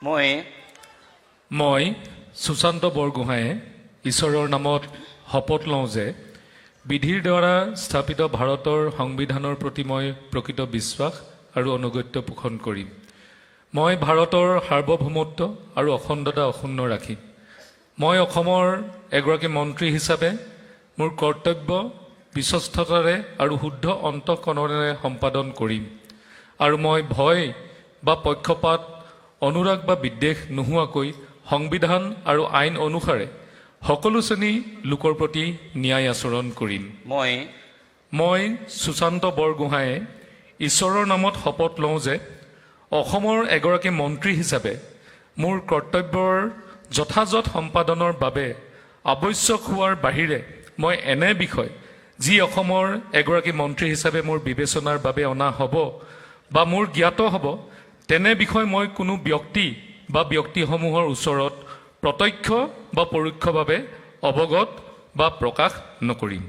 মই সুশান্ত বৰগোহাঁয়ে ঈশ্বৰৰ নামত শপত লওঁ যে বিধিৰ দ্বাৰা স্থাপিত ভাৰতৰ সংবিধানৰ প্ৰতি মই প্ৰকৃত বিশ্বাস আৰু অনুগত্য পোষণ কৰিম। মই ভাৰতৰ সাৰ্বভৌমত্ব আৰু অখণ্ডতা অক্ষুণ্ণ ৰাখিম। মই অসমৰ এগৰাকী মন্ত্ৰী হিচাপে মোৰ কৰ্তব্য বিশ্বস্ততাৰে আৰু শুদ্ধ অন্তঃকৰণেৰে সম্পাদন কৰিম আৰু মই ভয় বা পক্ষপাত অনুৰাগ বা বিদ্বেষ নোহোৱাকৈ সংবিধান আৰু আইন অনুসাৰে সকলো শ্ৰেণী লোকৰ প্ৰতি ন্যায় আচৰণ কৰিম। মই সুশান্ত বৰগোহাঁয়ে ঈশ্বৰৰ নামত শপত লওঁ যে অসমৰ এগৰাকী মন্ত্ৰী হিচাপে মোৰ কৰ্তব্যৰ যথাযথ সম্পাদনৰ বাবে আৱশ্যক হোৱাৰ বাহিৰে মই এনে বিষয় যি অসমৰ এগৰাকী মন্ত্ৰী হিচাপে মোৰ বিবেচনাৰ বাবে অনা হ'ব বা মোৰ জ্ঞাত হ'ব তেনে বিষয় মই কোনো ব্যক্তি বা ব্যক্তিসমূহৰ ওচৰত প্ৰত্যক্ষ বা পৰোক্ষভাৱে অৱগত বা প্ৰকাশ নকৰিম।